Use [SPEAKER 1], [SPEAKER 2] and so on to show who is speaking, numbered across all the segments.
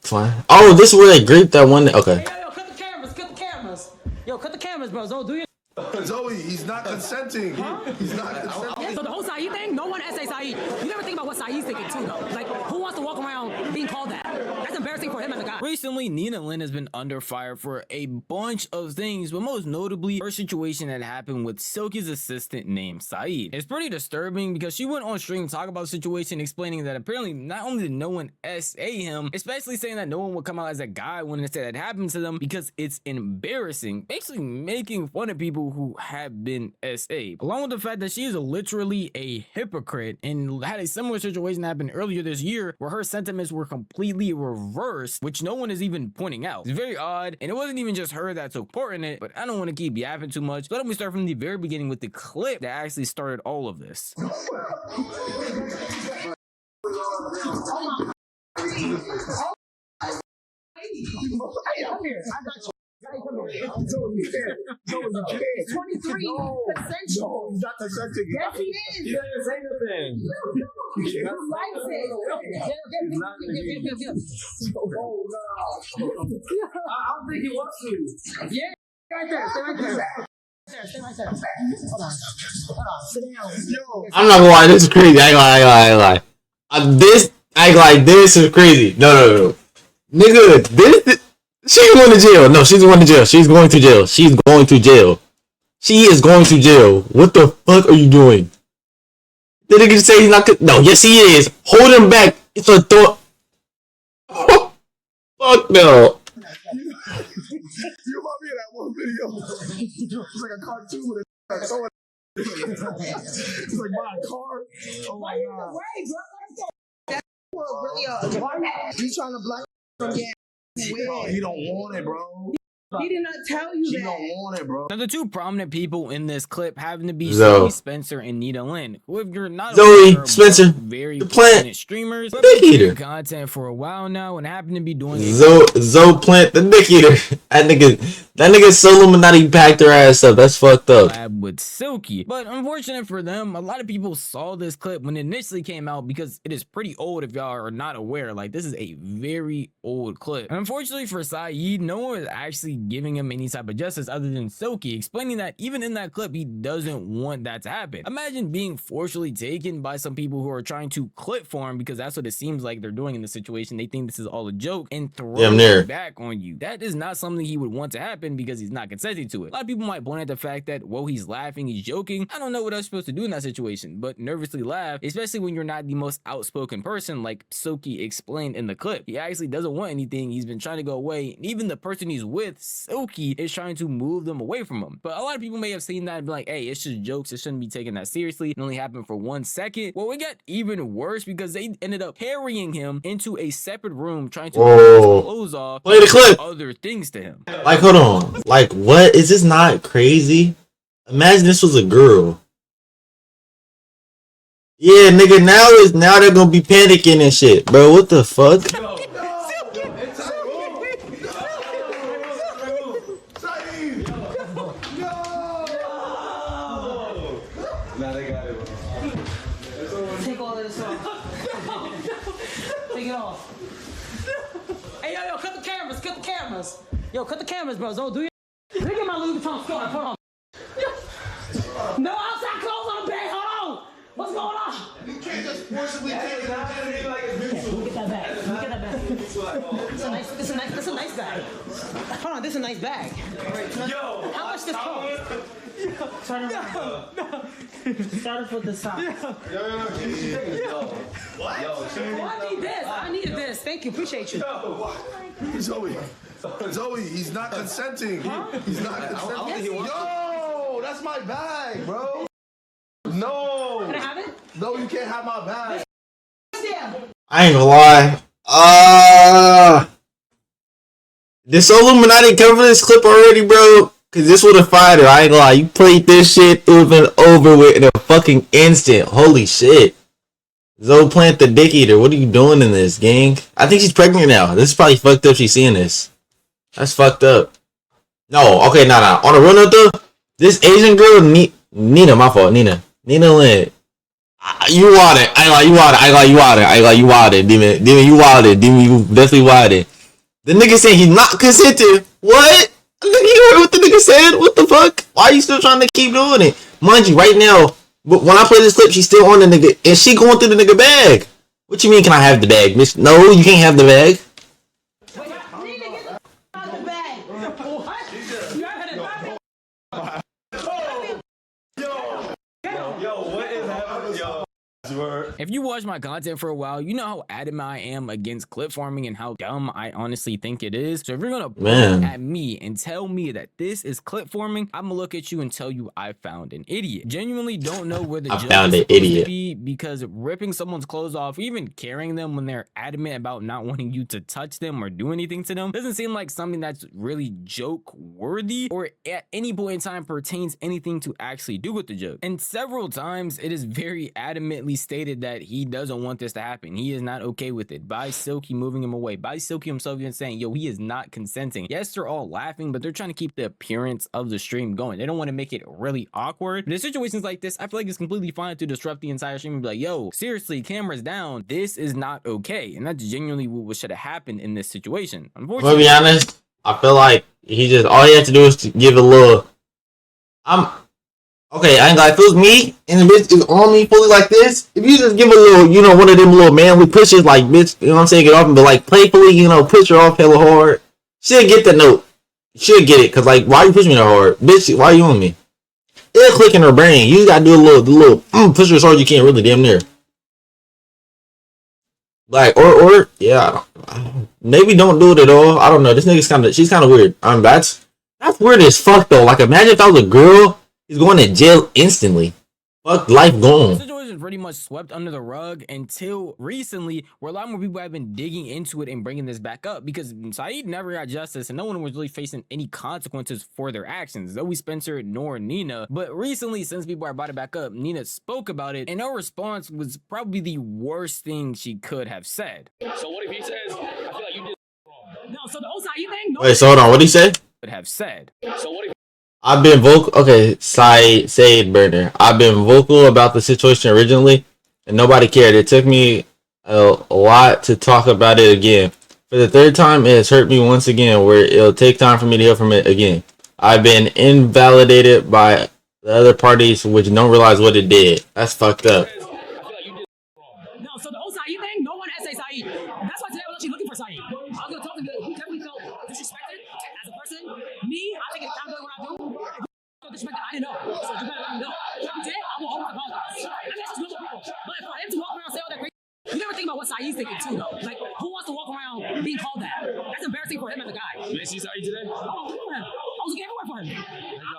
[SPEAKER 1] Fine. Oh, this is where they gripped that one. Okay.
[SPEAKER 2] Hey, yo, cut the cameras, Yo, cut the cameras, bro. Zoe, do your...
[SPEAKER 3] Zoe, he's not consenting. Huh? He's not consenting.
[SPEAKER 2] So the whole Saeed thing, no one essay Saeed. You never think about what Saeed's thinking too, though. Like, who wants to walk around being called that? That's embarrassing for him as a guy.
[SPEAKER 4] Recently, Nina Lynn has been under fire for a bunch of things, but most notably, her situation that happened with Silky's assistant named Saeed. It's pretty disturbing because she went on stream to talk about the situation, explaining that apparently not only did no one SA him, especially saying that no one would come out as a guy when it said that happened to them because it's embarrassing, basically making fun of people who have been SA, along with the fact that she is literally a hypocrite and had a similar situation happen earlier this year where her sentiments were completely reversed, which no one is even pointing out. It's very odd, and it wasn't even just her that took part in it, but I don't want to keep yapping too much. So let me start from the very beginning with the clip that actually started all of this.
[SPEAKER 3] It's 23. No, consensual. No, he's not consenting.
[SPEAKER 5] Yes, he is. He didn't say nothing.
[SPEAKER 3] He likes it.
[SPEAKER 5] I don't think he wants to.
[SPEAKER 2] Yeah, right there. Stay right there. Stay right there. Hold on. Sit down. Yo.
[SPEAKER 1] I'm not gonna lie, this is crazy. I ain't lie. This is crazy. No. Nigga, this she's going to jail. No, she's going to jail. She's going to jail. She is going to jail. What the fuck are you doing? The nigga say he's not. No, yes he is. Hold him back. It's a thought. Oh, fuck no.
[SPEAKER 3] You remind me of that one video. It's like a cartoon with a it's like buying a car. Oh my god. You trying to block from getting weird. He don't want it, bro.
[SPEAKER 5] He did not tell you
[SPEAKER 3] She
[SPEAKER 5] that.
[SPEAKER 3] don't want it, bro.
[SPEAKER 4] Now, the two prominent people in this clip happen to be
[SPEAKER 1] Zoe
[SPEAKER 4] Zoe Spencer and Nina Lynn, who, if you're not
[SPEAKER 1] Zoe
[SPEAKER 4] aware,
[SPEAKER 1] Spencer,
[SPEAKER 4] very
[SPEAKER 1] the plant,
[SPEAKER 4] prominent streamers, but
[SPEAKER 1] dick
[SPEAKER 4] been
[SPEAKER 1] eater.
[SPEAKER 4] doing content for a while now and happen to be doing
[SPEAKER 1] Zoe Plant, the dick eater. That nigga so Illuminati packed her ass up. That's fucked up.
[SPEAKER 4] collab with Silky. But unfortunate for them, a lot of people saw this clip when it initially came out because it is pretty old if y'all are not aware. Like, this is a very old clip. And unfortunately for Saeed, no one is actually giving him any type of justice other than Silky, explaining that even in that clip, he doesn't want that to happen. Imagine being forcibly taken by some people who are trying to clip for him, because that's what it seems like they're doing in the situation. They think this is all a joke and throw it back on you. That is not something he would want to happen because he's not consenting to it. A lot of people might point at the fact that, well, he's laughing, he's joking. I don't know what else supposed to do in that situation, but nervously laugh, especially when you're not the most outspoken person, like Silky explained in the clip. He actually doesn't want anything. He's been trying to go away. And even the person he's with, Silky, is trying to move them away from him. But a lot of people may have seen that and be like, hey, it's just jokes. It shouldn't be taken that seriously. It only happened for 1 second. Well, it got even worse because they ended up carrying him into a separate room, trying to take his clothes off.
[SPEAKER 1] Play the clip.
[SPEAKER 4] Other things to him.
[SPEAKER 1] Like, hold on. Like, what? Is this not crazy? Imagine this was a girl. Yeah, nigga, now they're gonna be panicking and shit, bro. What the fuck?
[SPEAKER 2] Take all of this off. Take it off. Hey, yo, cut the cameras. Yo, cut the cameras, bro. Don't do your... Look at my Louis Vuitton scarf. Hold on. No outside clothes on the bed. Hold on. What's going on?
[SPEAKER 3] You can't just forcibly take it out.
[SPEAKER 2] Let me get that bag. This is a nice bag. Hold on, this is a nice bag.
[SPEAKER 5] Yo,
[SPEAKER 2] how much this cost? Start with the top.
[SPEAKER 5] What?
[SPEAKER 2] Oh, I need this. I needed this. Thank you. Appreciate you.
[SPEAKER 3] Zoe, he's not consenting. He's not consenting. Yo, that's my bag, bro. No.
[SPEAKER 2] Can I have it?
[SPEAKER 3] No, you can't have my bag.
[SPEAKER 2] Yeah.
[SPEAKER 1] I ain't gonna lie. Did so Illuminati cover this clip already, bro? Cause this would have fired her. I ain't gonna lie. You played this shit, it would have been over with in a fucking instant. Holy shit. Zoe Plant the dick eater. What are you doing in this, gang? I think she's pregnant now. This is probably fucked up. She's seeing this. That's fucked up. No, okay, nah. On a real note though, this Asian girl, Nina, my fault, Nina Lynn. You wildin'. I ain't like you wildin'. Demon, you wildin'. Demon, you definitely wildin'. The nigga said he's not consenting. What? You heard what the nigga said? What the fuck? Why are you still trying to keep doing it? Mind you, right now, but when I play this clip, she's still on the nigga, and she going through the nigga bag. What you mean, can I have the bag, bitch? No, you can't have the bag.
[SPEAKER 4] If you watch my content for a while, you know how adamant I am against clip farming and how dumb I honestly think it is. So if you're gonna point at me and tell me that this is clip farming, I'm gonna look at you and tell you I found an idiot. Genuinely don't know where the judge is supposed to be, because ripping someone's clothes off, or even carrying them when they're adamant about not wanting you to touch them or do anything to them, doesn't seem like something that's really joke worthy or at any point in time pertains anything to actually do with the joke. And several times it is very adamantly stated that he doesn't want this to happen. He is not okay with it. By Silky moving him away. By Silky himself even saying, yo, he is not consenting. Yes, they're all laughing, but they're trying to keep the appearance of the stream going. They don't want to make it really awkward. But in situations like this, I feel like it's completely fine to disrupt the entire stream and be like, yo, seriously, cameras down. This is not okay. And that's genuinely what should have happened in this situation. Unfortunately,
[SPEAKER 1] To be honest, I feel like all he had to do is to give a little. Okay, I ain't like, if it was me and the bitch is on me fully like this, if you just give a little, one of them little manly pushes, like, bitch, you know what I'm saying, get off, but like playfully, push her off hella hard, she'll get the note. She'll get it, cause like, why you pushing me that hard? Bitch, why you on me? It'll click in her brain. You gotta do a little push her as hard as you can, really damn near. Like, or yeah, maybe don't do it at all. I don't know. This nigga's she's kind of weird. That's weird as fuck though. Like, imagine if that was a girl. He's going to jail instantly. Fuck, life gone.
[SPEAKER 4] The situation is pretty much swept under the rug until recently, where a lot more people have been digging into it and bringing this back up, because Saeed never got justice and no one was really facing any consequences for their actions. Zoe Spencer nor Nina. But recently, since people are brought it back up, Nina spoke about it, and her response was probably the worst thing she could have said.
[SPEAKER 5] So what if he says, I feel like you did wrong?
[SPEAKER 2] No, so the whole Saeed thing.
[SPEAKER 1] Wait, so hold on. What'd he say?
[SPEAKER 4] Would have said.
[SPEAKER 5] So what if
[SPEAKER 1] I've been vocal. Okay, Saeed Burner. I've been vocal about the situation originally, and nobody cared. It took me a lot to talk about it again. For the third time, it has hurt me once again, where it'll take time for me to heal from it again. I've been invalidated by the other parties, which don't realize what it did. That's fucked up.
[SPEAKER 2] No, so the whole Saeed thing, no one essay Saeed. That's why today I was actually looking for Saeed. I was going to talk to him. He definitely felt disrespected as a person. Me, I think it's accountability what I do. If you felt disrespected, I didn't know. So you better let me know. If you did, I will always apologize. I mean, that's just normal people. But for him to walk around and say all that crazy, you never think about what Saeed's thinking too, though. Like, who wants to walk around being called that? That's embarrassing for him as a guy.
[SPEAKER 5] you see Saeed today?
[SPEAKER 2] I was looking for him. I was looking everywhere for him.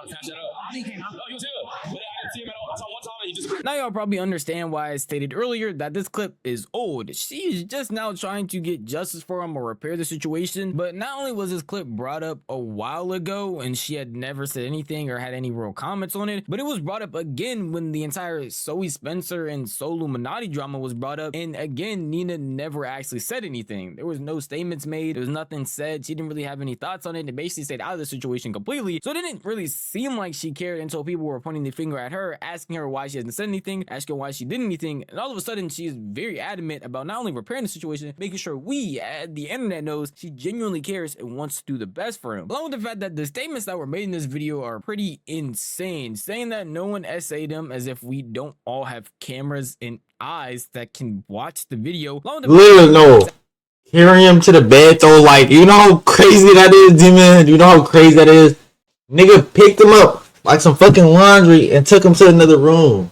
[SPEAKER 5] Catch that up.
[SPEAKER 2] I think he came out.
[SPEAKER 5] Oh, he was here. But I didn't see him at all. I saw one time and he just.
[SPEAKER 4] Now y'all probably understand why I stated earlier that this clip is old. She's just now trying to get justice for him or repair the situation. But not only was this clip brought up a while ago and she had never said anything or had any real comments on it, but it was brought up again when the entire Zoe Spencer and Soluminati drama was brought up. And again, Nina never actually said anything. There was no statements made. There was nothing said. She didn't really have any thoughts on it. It basically stayed out of the situation completely. So it didn't really seem like she cared until people were pointing the finger at her, asking her why she hasn't said anything, asking why she did anything, and all of a sudden she's very adamant about not only repairing the situation, making sure we at the internet knows she genuinely cares and wants to do the best for him. Along with the fact that the statements that were made in this video are pretty insane, saying that no one essayed him as if we don't all have cameras and eyes that can watch the video.
[SPEAKER 1] Literally, no. Carrying him to the bed though, like, you know how crazy that is, D-Man? You know how crazy that is? Nigga picked him up like some fucking laundry and took him to another room.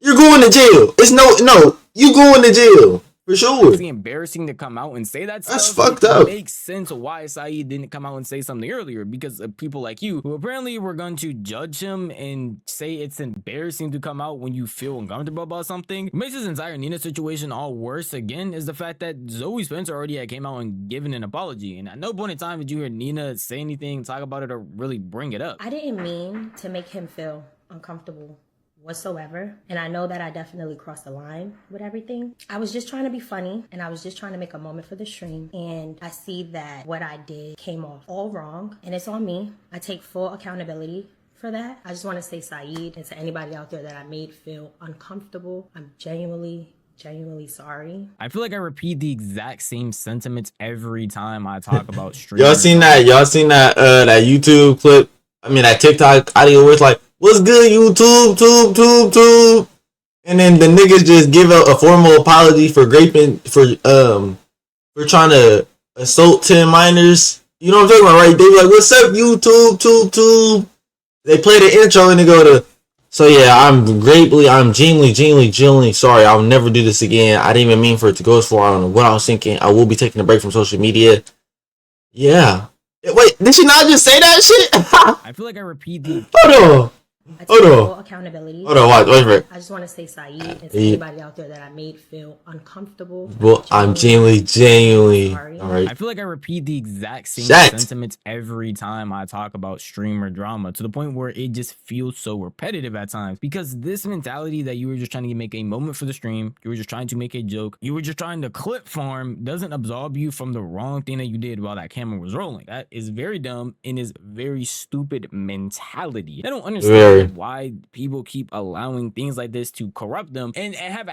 [SPEAKER 1] You're going to jail. It's no, you going to jail. For sure.
[SPEAKER 4] It's embarrassing to come out and say that stuff.
[SPEAKER 1] That's fucked up.
[SPEAKER 4] It makes sense why Saeed didn't come out and say something earlier, because of people like you who apparently were going to judge him and say it's embarrassing to come out when you feel uncomfortable about something. What makes this entire Nina situation all worse again is the fact that Zoe Spencer already had came out and given an apology, and at no point in time did you hear Nina say anything, talk about it, or really bring it up.
[SPEAKER 6] I didn't mean to make him feel uncomfortable whatsoever, and I know that I definitely crossed the line with everything. I was just trying to be funny, and I was just trying to make a moment for the stream, and I see that what I did came off all wrong, and it's on me. I take full accountability for that. I just want to say, Saeed, and to anybody out there that I made feel uncomfortable, I'm genuinely genuinely sorry.
[SPEAKER 4] I feel like I repeat the exact same sentiments every time I talk about streaming.
[SPEAKER 1] Y'all seen that that YouTube clip? I mean that TikTok audio where it's like, "What's good, YouTube, tube," and then the niggas just give a formal apology for trying to assault 10 minors. You know what I'm talking about, right? They be like, "What's up, YouTube, tube." They play the intro and they go to. So yeah, I'm genuinely sorry. I'll never do this again. I didn't even mean for it to go as far. I don't know what I was thinking. I will be taking a break from social media. Yeah. Wait, did she not just say that shit?
[SPEAKER 4] I feel like I repeat the.
[SPEAKER 1] Hold on.
[SPEAKER 6] Accountability.
[SPEAKER 1] Hold on, wait for it.
[SPEAKER 6] I just want to say, Saeed, and to anybody out there that I made feel uncomfortable.
[SPEAKER 1] Well, I'm genuinely
[SPEAKER 6] sorry.
[SPEAKER 1] all right.
[SPEAKER 4] I feel like I repeat the exact same sentiments every time I talk about streamer drama, to the point where it just feels so repetitive at times. Because this mentality that you were just trying to make a moment for the stream, you were just trying to make a joke, you were just trying to clip farm, doesn't absolve you from the wrong thing that you did while that camera was rolling. That is very dumb and is very stupid mentality. I don't understand why people keep allowing things like this to corrupt them and have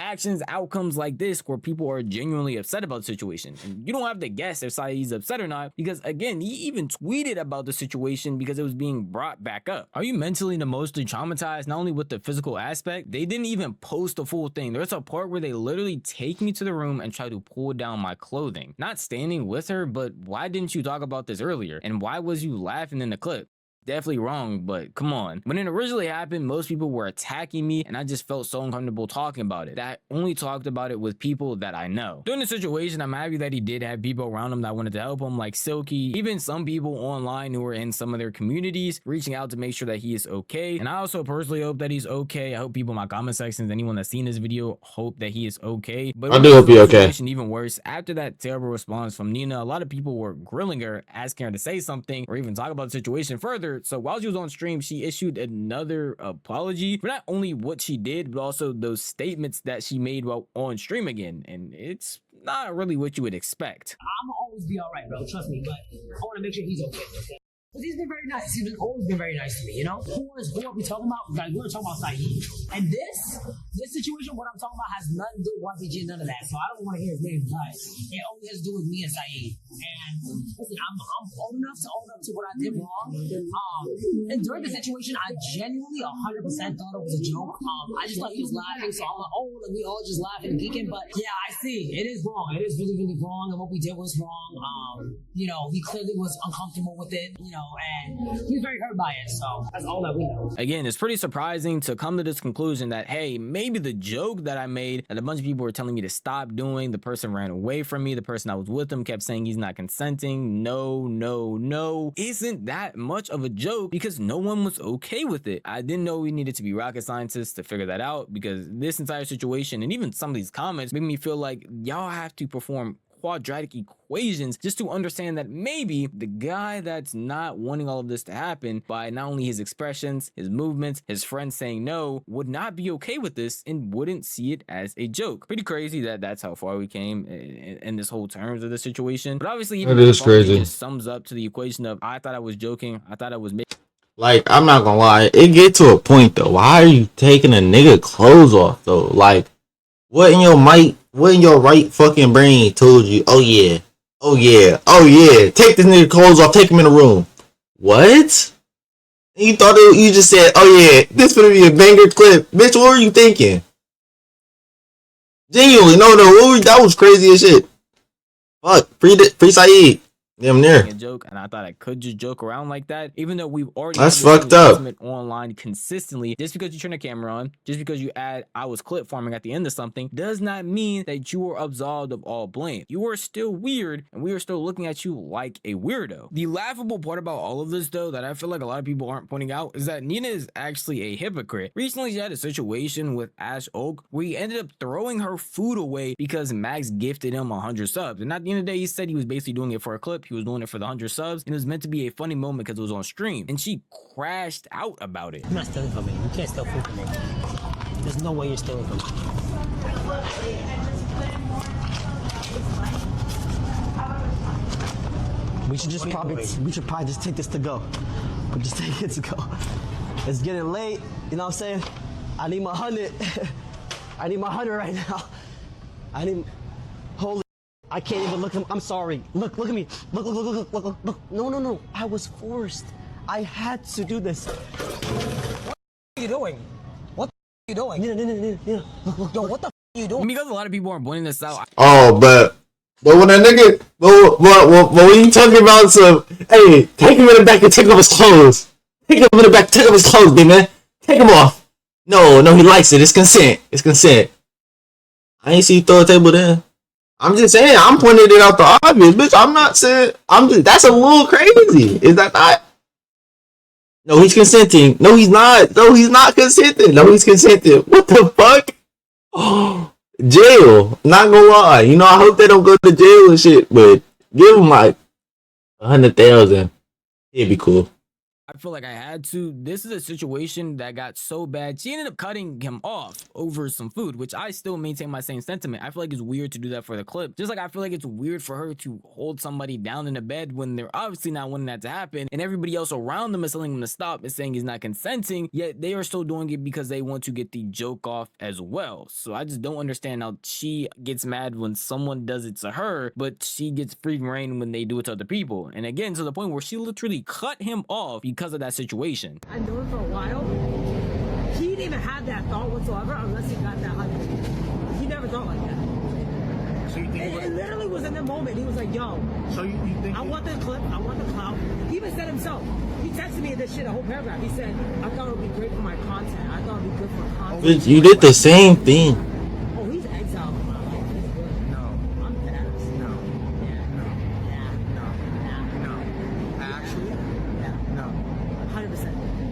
[SPEAKER 4] outcomes like this where people are genuinely upset about the situation. And you don't have to guess if Saeed's upset or not, because again, he even tweeted about the situation because it was being brought back up. Are you mentally and emotionally traumatized, not only with the physical aspect? They didn't even post the full thing. There's a part where they literally take me to the room and try to pull down my clothing. Not standing with her, but why didn't you talk about this earlier? And why was you laughing in the clip? Definitely wrong, but come on. When it originally happened, most people were attacking me and I just felt so uncomfortable talking about it. I only talked about it with people that I know. During the situation, I'm happy that he did have people around him that wanted to help him, like Silky, even some people online who were in some of their communities reaching out to make sure that he is okay. And I also personally hope that he's okay. I hope people in my comment sections, anyone that's seen this video, hope that he is okay. But
[SPEAKER 1] I do hope he's okay.
[SPEAKER 4] Even worse, after that terrible response from Nina, a lot of people were grilling her, asking her to say something or even talk about the situation further. So while she was on stream, she issued another apology for not only what she did, but also those statements that she made while on stream again. And it's not really what you would expect.
[SPEAKER 2] I'm gonna always be all right, bro. Trust me. But I want to make sure he's okay. Because he's been very nice. He's always been very nice to me, you know? Who are we talking about? Like, we're talking about Saeed. And this situation, what I'm talking about, has nothing to do with YPG, none of that. So I don't want to hear his name, but it only has to do with me and Saeed. And listen, I'm old enough to own up to what I did wrong. And during the situation, I genuinely 100% thought it was a joke. I just thought he was laughing, so I'm like, oh, we all just laughing and geeking. But yeah, I see. It is wrong. It is really, really wrong. And what we did was wrong. You know, he clearly was uncomfortable with it, you know, and he's very hurt by it. So that's all that we know.
[SPEAKER 4] Again, it's pretty surprising to come to this conclusion that, hey, maybe the joke that I made that a bunch of people were telling me to stop doing, the person ran away from me, the person I was with him kept saying he's not consenting, no, isn't that much of a joke because no one was okay with it. I didn't know we needed to be rocket scientists to figure that out, because this entire situation and even some of these comments make me feel like y'all have to perform quadratic equations just to understand that maybe the guy that's not wanting all of this to happen, by not only his expressions, his movements, his friends saying no, would not be okay with this and wouldn't see it as a joke. Pretty crazy that that's how far we came in this whole terms of the situation. But obviously, even
[SPEAKER 1] it is crazy.
[SPEAKER 4] It just sums up to the equation of I thought I was joking, I thought I was making.
[SPEAKER 1] Like, I'm not gonna lie, it get to a point though. Why are you taking a nigga clothes off though? Like, what in your right fucking brain told you, oh yeah, take this nigga clothes off, take him in the room? What? You thought you just said, oh yeah, this gonna be a banger clip. Bitch, what were you thinking? Genuinely, no, that was crazy as shit. Fuck, free Saeed. Damn near
[SPEAKER 4] a joke, and I thought I could just joke around like that, even though we've already
[SPEAKER 1] that's fucked up
[SPEAKER 4] online consistently. Just because you turn the camera on, just because you add I was clip farming at the end of something, does not mean that you are absolved of all blame. You are still weird, and we are still looking at you like a weirdo. The laughable part about all of this, though, that I feel like a lot of people aren't pointing out, is that Nina is actually a hypocrite. Recently, she had a situation with Ash Oak where he ended up throwing her food away because Max gifted him 100 subs, and at the end of the day, he said he was basically doing it for a clip. He was doing it for the 100 subs, and it was meant to be a funny moment because it was on stream, and she crashed out about it.
[SPEAKER 2] I'm not stealing from me. You can't steal food from me. There's no way you're stealing from me.
[SPEAKER 7] We should probably just take this to go. But just take it to go. It's getting late, you know what I'm saying? I need my 100. I need my 100 right now. I didn't. Holy. I can't even look at him. I'm sorry. Look at me. Look. No. I was forced. I had to do this.
[SPEAKER 2] What are you doing? What are you doing?
[SPEAKER 7] Nina. Look.
[SPEAKER 2] Yo, what the are you doing?
[SPEAKER 4] Because a lot of people are pointing this out.
[SPEAKER 1] Oh, but when a nigga, but when you talking about some, hey, take him in the back and take off his clothes. Take him in the back, take off his clothes, big man. Take him off. No, he likes it. It's consent. I ain't see you throw a table there. I'm just saying, I'm pointing it out the obvious, bitch. I'm not saying, that's a little crazy. Is that not? No, he's consenting. No, he's not. No, he's not consenting. No, he's consenting. What the fuck? Jail. Not gonna lie. You know, I hope they don't go to jail and shit, but give him like 100,000. It'd be cool.
[SPEAKER 4] I feel like I had to. This is a situation that got so bad. She ended up cutting him off over some food, which I still maintain my same sentiment. I feel like it's weird to do that for the clip. Just like I feel like it's weird for her to hold somebody down in a bed when they're obviously not wanting that to happen. And everybody else around them is telling him to stop and saying he's not consenting. Yet they are still doing it because they want to get the joke off as well. So I just don't understand how she gets mad when someone does it to her, but she gets free reign when they do it to other people. And again, to the point where she literally cut him off because of that situation.
[SPEAKER 2] I know him for a while. He didn't even have that thought whatsoever unless he got that $100. He never thought like that.
[SPEAKER 3] So you think
[SPEAKER 2] It literally was in the moment. He was like, yo,
[SPEAKER 3] So you think
[SPEAKER 2] I want the clip, I want the clout. He even said himself, he texted me this shit, a whole paragraph. He said, I thought it would be great for my content. I thought it would be good for content.
[SPEAKER 1] Bitch, you did the same thing.
[SPEAKER 2] Oh, he's exiled from my life. He's good.
[SPEAKER 3] No.
[SPEAKER 2] I'm fast.
[SPEAKER 3] No.
[SPEAKER 2] Yeah.
[SPEAKER 3] No.
[SPEAKER 2] Yeah.
[SPEAKER 3] No. Actually?
[SPEAKER 2] Yeah.
[SPEAKER 3] No.
[SPEAKER 2] 100%.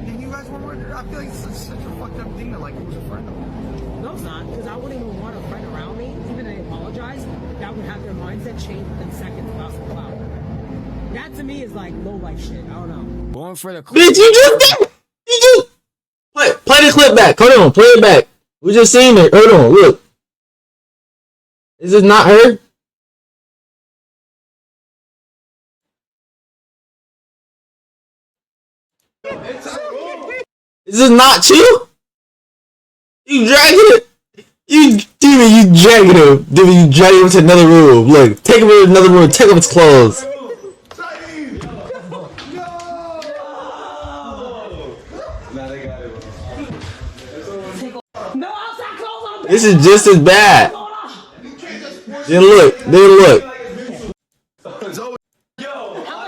[SPEAKER 3] And you guys were I feel like it's such a fucked up thing that like it was a friend of mine.
[SPEAKER 2] No, it's not, because I wouldn't even want a friend around me, even if they apologize, that would have their mindset change within seconds about some clout. That to me is like low life shit. I don't know.
[SPEAKER 4] Going for the clip.
[SPEAKER 1] Bitch, you just did. You just play the clip back. Hold on, play it back. We just seen it. Hold on, look. Is this not her? Is this not you? You dragging it. You dragging him. Demon, you dragging him to another room. Look, take him to another room. Take off his clothes.
[SPEAKER 2] No outside clothes on.
[SPEAKER 1] This is just as bad. Then look.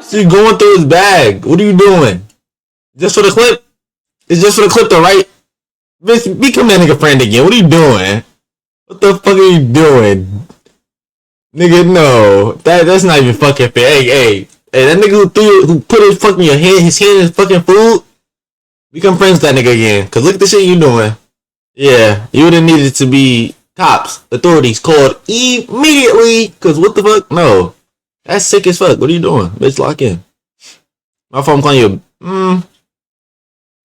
[SPEAKER 1] She's going through his bag. What are you doing? Just for the clip? It's just for the clip though, right? Bitch, become that nigga friend again. What are you doing? What the fuck are you doing? Nigga, no. That's not even fucking fair. Hey, that nigga who put his hand in his fucking food, become friends with that nigga again. Cause look at the shit you doing. Yeah, you would have needed to be cops, authorities called immediately. Cause what the fuck? No. That's sick as fuck. What are you doing? Bitch, lock in. My phone calling you.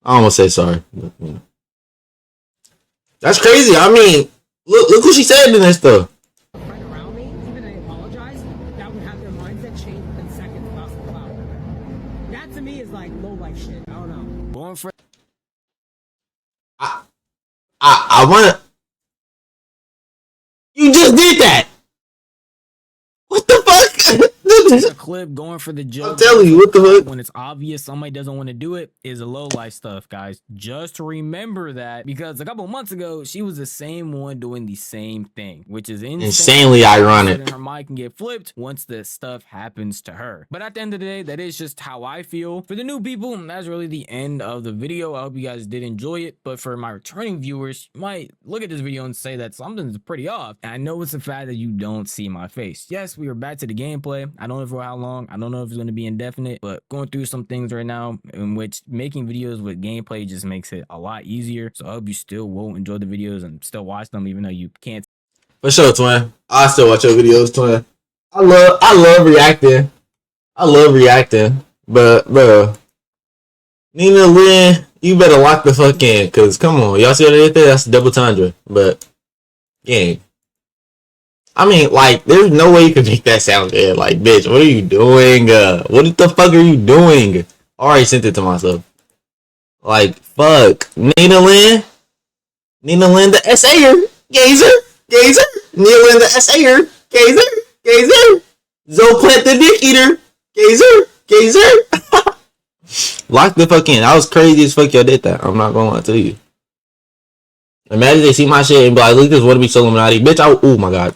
[SPEAKER 1] I almost say sorry. But, you know. That's crazy. I mean, look who she said in this though.
[SPEAKER 2] Friend around me, even if they apologize, that would have their mindset change within seconds about some clout. That to me is like low life shit. I don't know.
[SPEAKER 4] Going for
[SPEAKER 1] I wanna. You just did that. What the fuck?
[SPEAKER 4] the clip, going for the joke.
[SPEAKER 1] I'm telling you, what the fuck?
[SPEAKER 4] When it's obvious somebody doesn't want to do it is a low life stuff, guys. Just remember that, because a couple months ago she was the same one doing the same thing, which is
[SPEAKER 1] insanely ironic.
[SPEAKER 4] Her mind can get flipped once this stuff happens to her. But at the end of the day, that is just how I feel. For the new people, that's really the end of the video. I hope you guys did enjoy it. But for my returning viewers, you might look at this video and say that something's pretty off. And I know it's the fact that you don't see my face. Yes, we are back to the gameplay. I don't know for how long. I don't know if it's going to be indefinite, but going through some things right now in which making videos with gameplay just makes it a lot easier. So I hope you still will enjoy the videos and still watch them, even though you can't.
[SPEAKER 1] For sure, twin. I still watch your videos, twin. I love reacting. But bro, Nina Lynn, you better lock the fuck in, cause come on, y'all see what I did there? That's double tundra. But gang, I mean, like, there's no way you can make that sound good. Like, bitch, what are you doing? What the fuck are you doing? I already sent it to myself. Like, fuck, Nina Lynn, the essayer, gazer. Neil in the SAer. Gazer. Gazer. Zoe Plant the dick eater. Gazer. Gazer. Lock the fuck in. That was crazy as fuck y'all did that. I'm not gonna lie to you. Imagine they see my shit and be like, look at this wannabe Illuminati. Bitch, oh my god.